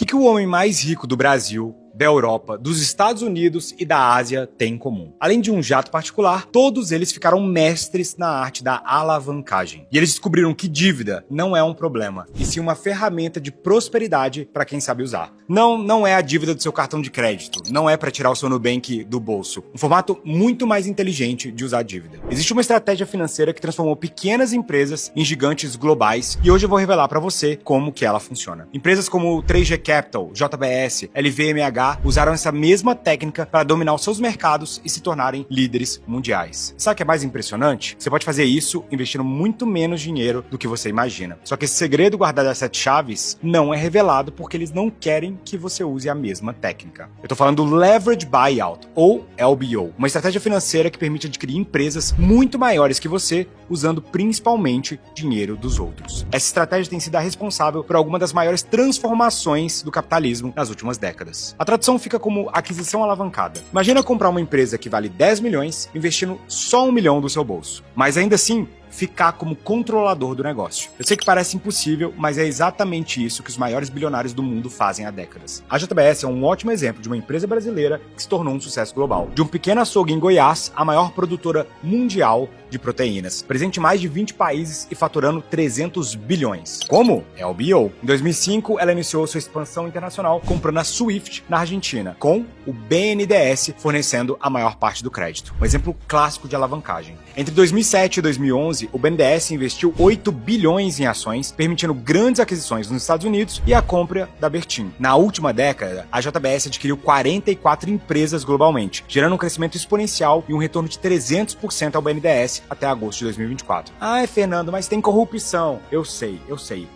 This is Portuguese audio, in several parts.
que o homem mais rico do Brasil, da Europa, dos Estados Unidos e da Ásia tem em comum? Além de um jato particular, todos eles ficaram mestres na arte da alavancagem. E eles descobriram que dívida não é um problema, e sim uma ferramenta de prosperidade para quem sabe usar. Não é a dívida do seu cartão de crédito, não é para tirar o seu Nubank do bolso. Um formato muito mais inteligente de usar a dívida. Existe uma estratégia financeira que transformou pequenas empresas em gigantes globais, e hoje eu vou revelar para você como que ela funciona. Empresas como 3G Capital, JBS, LVMH usaram essa mesma técnica para dominar os seus mercados e se tornarem líderes mundiais. Sabe o que é mais impressionante? Você pode fazer isso investindo muito menos dinheiro do que você imagina. Só que esse segredo guardado às 7 chaves não é revelado porque eles não querem que você use a mesma técnica. Eu tô falando do Leverage Buyout, ou LBO, uma estratégia financeira que permite adquirir empresas muito maiores que você, usando principalmente dinheiro dos outros. Essa estratégia tem sido a responsável por alguma das maiores transformações do capitalismo nas últimas décadas. A tradução fica como aquisição alavancada. Imagina comprar uma empresa que vale 10 milhões, investindo só 1 milhão do seu bolso. Mas ainda assim, ficar como controlador do negócio. Eu sei que parece impossível, mas é exatamente isso que os maiores bilionários do mundo fazem há décadas. A JBS é um ótimo exemplo de uma empresa brasileira que se tornou um sucesso global. De um pequeno açougue em Goiás, a maior produtora mundial de proteínas, presente em mais de 20 países e faturando 300 bilhões. Como? LBO. Em 2005, ela iniciou sua expansão internacional comprando a Swift na Argentina, com o BNDES fornecendo a maior parte do crédito. Um exemplo clássico de alavancagem. Entre 2007 e 2011, o BNDES investiu 8 bilhões em ações, permitindo grandes aquisições nos Estados Unidos e a compra da Bertin. Na última década, a JBS adquiriu 44 empresas globalmente, gerando um crescimento exponencial e um retorno de 300% ao BNDES até agosto de 2024. Fernando, mas tem corrupção. Eu sei,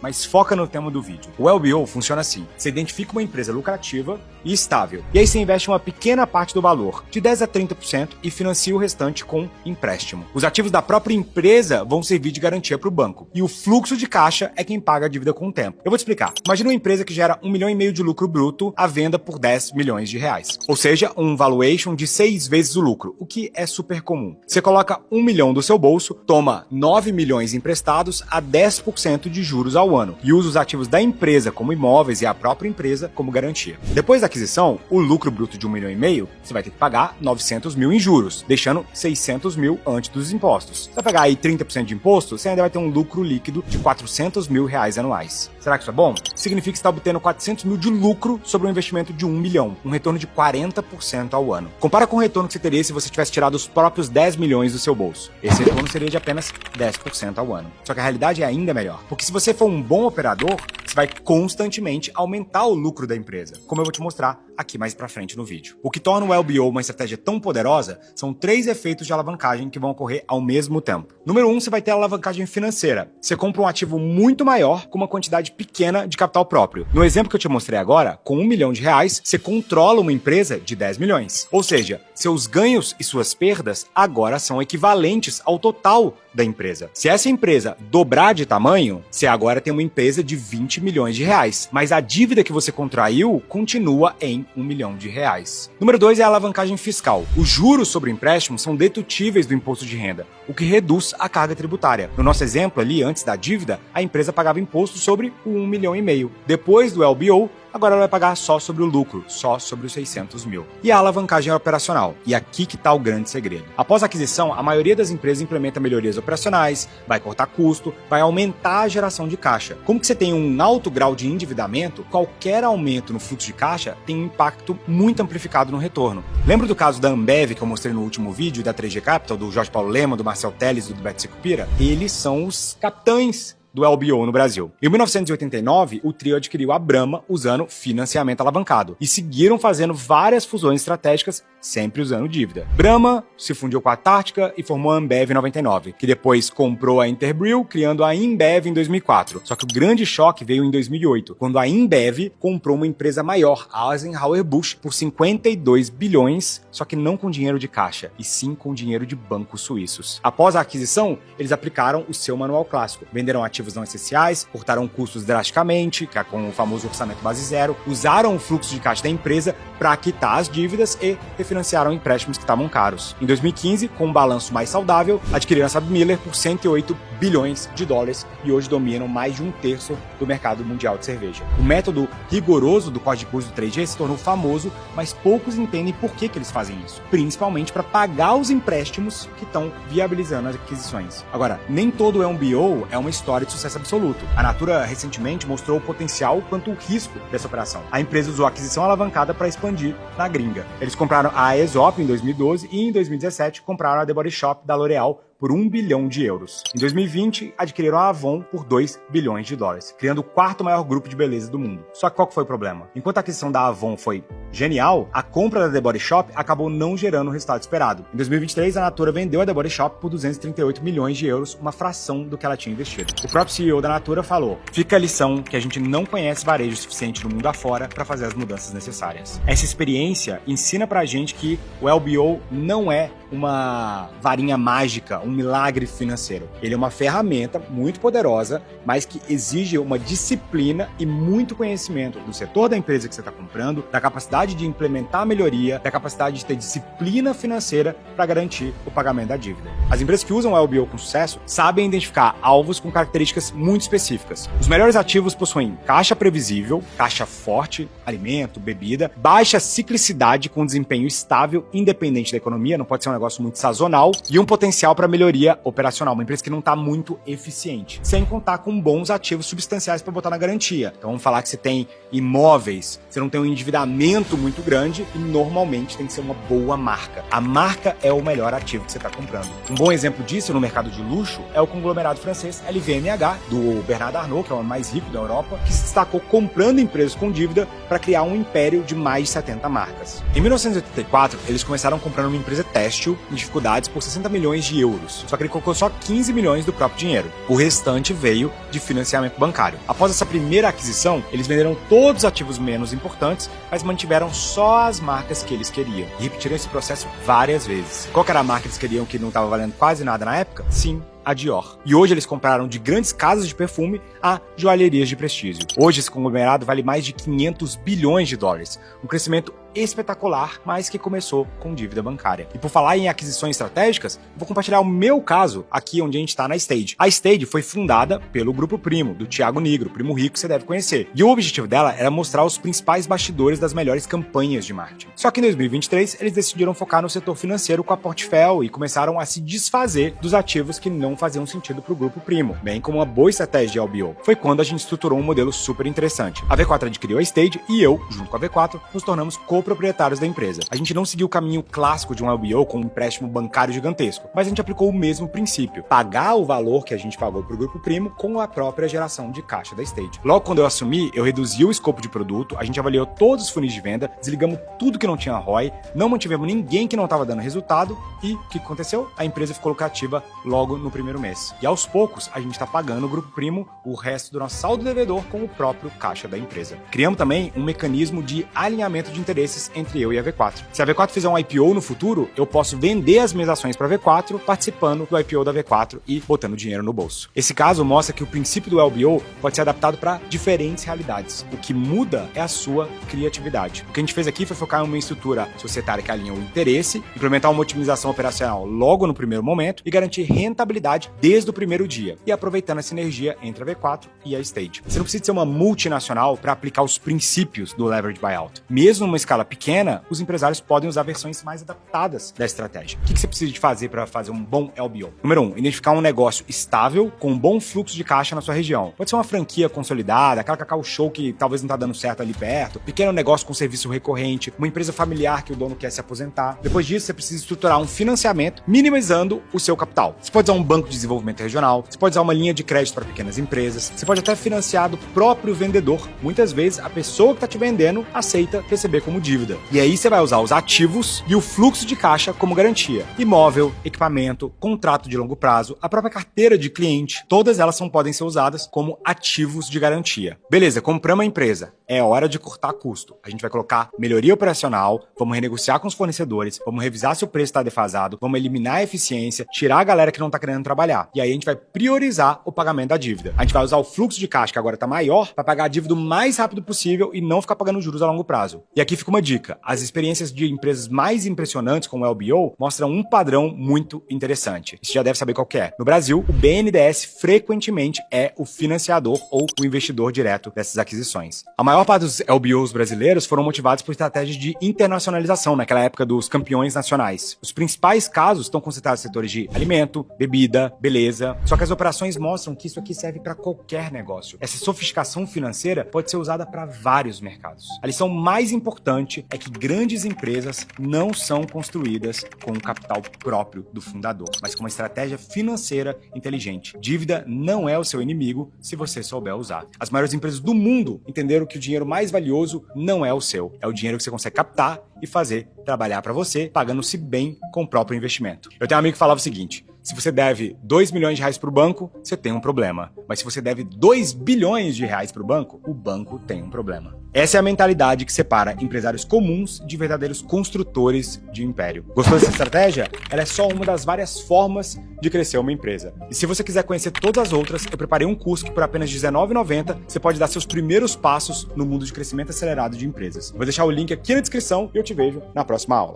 mas foca no tema do vídeo. O LBO funciona assim. Você identifica uma empresa lucrativa e estável, e aí você investe uma pequena parte do valor, de 10 a 30%, e financia o restante com empréstimo. Os ativos da própria empresa vão servir de garantia para o banco, e o fluxo de caixa é quem paga a dívida com o tempo. Eu vou te explicar. Imagina uma empresa que gera 1,5 milhão de lucro bruto à venda por 10 milhões de reais. Ou seja, um valuation de 6 vezes o lucro, o que é super comum. Você coloca 1 milhão do seu bolso, toma 9 milhões emprestados a 10% de juros ao ano, e usa os ativos da empresa como imóveis e a própria empresa como garantia. Depois da aquisição, o lucro bruto de 1,5 milhão, você vai ter que pagar 900 mil em juros, deixando 600 mil antes dos impostos. Você vai pagar aí 30% de imposto, você ainda vai ter um lucro líquido de 400 mil reais anuais. Será que isso é bom? Significa que você está obtendo 400 mil de lucro sobre um investimento de 1 milhão, um retorno de 40% ao ano. Compara com o retorno que você teria se você tivesse tirado os próprios 10 milhões do seu bolso. Esse retorno seria de apenas 10% ao ano. Só que a realidade é ainda melhor, porque se você for um bom operador, você vai constantemente aumentar o lucro da empresa, como eu vou te mostrar aqui mais pra frente no vídeo. O que torna o LBO uma estratégia tão poderosa são 3 efeitos de alavancagem que vão ocorrer ao mesmo tempo. Número 1, você vai ter a alavancagem financeira. Você compra um ativo muito maior com uma quantidade pequena de capital próprio. No exemplo que eu te mostrei agora, com 1 milhão de reais, você controla uma empresa de 10 milhões. Ou seja, seus ganhos e suas perdas agora são equivalentes ao total da empresa. Se essa empresa dobrar de tamanho, você agora tem uma empresa de 20 milhões de reais, mas a dívida que você contraiu continua em 1 milhão de reais. Número 2 é a alavancagem fiscal. Os juros sobre empréstimos são dedutíveis do imposto de renda, o que reduz a carga tributária. No nosso exemplo ali, antes da dívida, a empresa pagava imposto sobre o 1,5 milhão. Depois do LBO, agora ela vai pagar só sobre o lucro, só sobre os 600 mil. E a alavancagem é operacional. E aqui que está o grande segredo. Após a aquisição, a maioria das empresas implementa melhorias operacionais, vai cortar custo, vai aumentar a geração de caixa. Como que você tem um alto grau de endividamento, qualquer aumento no fluxo de caixa tem um impacto muito amplificado no retorno. Lembra do caso da Ambev que eu mostrei no último vídeo, da 3G Capital, do Jorge Paulo Lemann, do Marcel Telles e do Beto Sicupira? Eles são os capitães do LBO no Brasil. Em 1989, o trio adquiriu a Brahma usando financiamento alavancado e seguiram fazendo várias fusões estratégicas, sempre usando dívida. Brahma se fundiu com a Antártica e formou a Ambev em 99, que depois comprou a Interbrew, criando a InBev em 2004. Só que o grande choque veio em 2008, quando a InBev comprou uma empresa maior, a Anheuser-Busch, por 52 bilhões, só que não com dinheiro de caixa, e sim com dinheiro de bancos suíços. Após a aquisição, eles aplicaram o seu manual clássico, venderam ativos não essenciais, cortaram custos drasticamente, que é com o famoso orçamento base zero, usaram o fluxo de caixa da empresa para quitar as dívidas e refinanciaram empréstimos que estavam caros. Em 2015, com um balanço mais saudável, adquiriram a SABMiller por 108 bilhões de dólares e hoje dominam mais de um terço do mercado mundial de cerveja. O método rigoroso do código de curso do 3G se tornou famoso, mas poucos entendem por que eles fazem isso, principalmente para pagar os empréstimos que estão viabilizando as aquisições. Agora, nem todo MBO é uma história de sucesso absoluto. A Natura recentemente mostrou o potencial quanto o risco dessa operação. A empresa usou a aquisição alavancada para expandir na gringa. Eles compraram a Aesop em 2012 e em 2017 compraram a The Body Shop da L'Oréal por 1 bilhão de euros. Em 2020, adquiriram a Avon por 2 bilhões de dólares, criando o quarto maior grupo de beleza do mundo. Só que qual que foi o problema? Enquanto a aquisição da Avon foi genial, a compra da The Body Shop acabou não gerando o resultado esperado. Em 2023, a Natura vendeu a The Body Shop por 238 milhões de euros, uma fração do que ela tinha investido. O próprio CEO da Natura falou: fica a lição que a gente não conhece varejo suficiente no mundo afora para fazer as mudanças necessárias. Essa experiência ensina pra gente que o LBO não é uma varinha mágica, um milagre financeiro. Ele é uma ferramenta muito poderosa, mas que exige uma disciplina e muito conhecimento do setor da empresa que você está comprando, da capacidade de implementar a melhoria, da capacidade de ter disciplina financeira para garantir o pagamento da dívida. As empresas que usam o LBO com sucesso sabem identificar alvos com características muito específicas. Os melhores ativos possuem caixa previsível, caixa forte, alimento, bebida, baixa ciclicidade com desempenho estável, independente da economia, não pode ser um negócio muito sazonal, e um potencial para melhoria operacional, uma empresa que não está muito eficiente, sem contar com bons ativos substanciais para botar na garantia. Então vamos falar que você tem imóveis, você não tem um endividamento muito grande e normalmente tem que ser uma boa marca. A marca é o melhor ativo que você está comprando. Um bom exemplo disso no mercado de luxo é o conglomerado francês LVMH, do Bernard Arnault, que é o mais rico da Europa, que se destacou comprando empresas com dívida para criar um império de mais de 70 marcas. Em 1984, eles começaram comprando uma empresa têxtil em dificuldades por 60 milhões de euros, só que ele colocou só 15 milhões do próprio dinheiro. O restante veio de financiamento bancário. Após essa primeira aquisição, eles venderam todos os ativos menos importantes, mas mantiveram só as marcas que eles queriam. E repetiram esse processo várias vezes. Qual que era a marca que eles queriam que não estava valendo quase nada na época? Sim, a Dior. E hoje eles compraram de grandes casas de perfume a joalherias de prestígio. Hoje esse conglomerado vale mais de 500 bilhões de dólares, um crescimento espetacular, mas que começou com dívida bancária. E por falar em aquisições estratégicas, vou compartilhar o meu caso aqui onde a gente está na Stage. A Stage foi fundada pelo Grupo Primo, do Thiago Nigro, primo rico que você deve conhecer. E o objetivo dela era mostrar os principais bastidores das melhores campanhas de marketing. Só que em 2023, eles decidiram focar no setor financeiro com a Portfel e começaram a se desfazer dos ativos que não faziam sentido para o Grupo Primo, bem como uma boa estratégia de LBO. Foi quando a gente estruturou um modelo super interessante. A V4 adquiriu a Stage e eu, junto com a V4, nos tornamos coproprietários da empresa. A gente não seguiu o caminho clássico de um LBO com um empréstimo bancário gigantesco, mas a gente aplicou o mesmo princípio: pagar o valor que a gente pagou para o Grupo Primo com a própria geração de caixa da Stage. Logo quando eu assumi, eu reduzi o escopo de produto, a gente avaliou todos os funis de venda, desligamos tudo que não tinha ROI, não mantivemos ninguém que não estava dando resultado e o que aconteceu? A empresa ficou lucrativa logo no primeiro mês. E aos poucos, a gente está pagando o Grupo Primo o resto do nosso saldo devedor com o próprio caixa da empresa. Criamos também um mecanismo de alinhamento de interesses entre eu e a V4. Se a V4 fizer um IPO no futuro, eu posso vender as minhas ações para a V4, participando do IPO da V4 e botando dinheiro no bolso. Esse caso mostra que o princípio do LBO pode ser adaptado para diferentes realidades. O que muda é a sua criatividade. O que a gente fez aqui foi focar em uma estrutura societária que alinha o interesse, implementar uma otimização operacional logo no primeiro momento e garantir rentabilidade desde o primeiro dia, e aproveitando a sinergia entre a V4 e a Stage. Você não precisa ser uma multinacional para aplicar os princípios do Leverage Buyout. Mesmo numa escala pequena, os empresários podem usar versões mais adaptadas da estratégia. O que você precisa de fazer para fazer um bom LBO? Número 1, identificar um negócio estável com um bom fluxo de caixa na sua região. Pode ser uma franquia consolidada, aquela Cacau Show que talvez não está dando certo ali perto, pequeno negócio com serviço recorrente, uma empresa familiar que o dono quer se aposentar. Depois disso, você precisa estruturar um financiamento minimizando o seu capital. Você pode usar um banco de desenvolvimento regional, você pode usar uma linha de crédito para pequenas empresas, você pode até financiar do próprio vendedor. Muitas vezes, a pessoa que está te vendendo aceita receber como dívida. E aí você vai usar os ativos e o fluxo de caixa como garantia. Imóvel, equipamento, contrato de longo prazo, a própria carteira de cliente, todas elas podem ser usadas como ativos de garantia. Beleza, compramos a empresa. É hora de cortar custo. A gente vai colocar melhoria operacional, vamos renegociar com os fornecedores, vamos revisar se o preço está defasado, vamos eliminar a eficiência, tirar a galera que não está querendo trabalhar. E aí a gente vai priorizar o pagamento da dívida. A gente vai usar o fluxo de caixa, que agora está maior, para pagar a dívida o mais rápido possível e não ficar pagando juros a longo prazo. E aqui fica uma dica. As experiências de empresas mais impressionantes, como o LBO, mostram um padrão muito interessante. Você já deve saber qual que é. No Brasil, o BNDES frequentemente é o financiador ou o investidor direto dessas aquisições. A maior parte dos LBOs brasileiros foram motivados por estratégias de internacionalização naquela época dos campeões nacionais. Os principais casos estão concentrados em setores de alimento, bebida, beleza. Só que as operações mostram que isso aqui serve para qualquer negócio. Essa sofisticação financeira pode ser usada para vários mercados. A lição mais importante é que grandes empresas não são construídas com o capital próprio do fundador, mas com uma estratégia financeira inteligente. Dívida não é o seu inimigo se você souber usar. As maiores empresas do mundo entenderam que o dinheiro mais valioso não é o seu, é o dinheiro que você consegue captar e fazer trabalhar para você, pagando-se bem com o próprio investimento. Eu tenho um amigo que falava o seguinte: se você deve 2 milhões de reais para o banco, você tem um problema. Mas se você deve 2 bilhões de reais para o banco tem um problema. Essa é a mentalidade que separa empresários comuns de verdadeiros construtores de império. Gostou dessa estratégia? Ela é só uma das várias formas de crescer uma empresa. E se você quiser conhecer todas as outras, eu preparei um curso que por apenas R$19,90 você pode dar seus primeiros passos no mundo de crescimento acelerado de empresas. Vou deixar o link aqui na descrição e eu te vejo na próxima aula.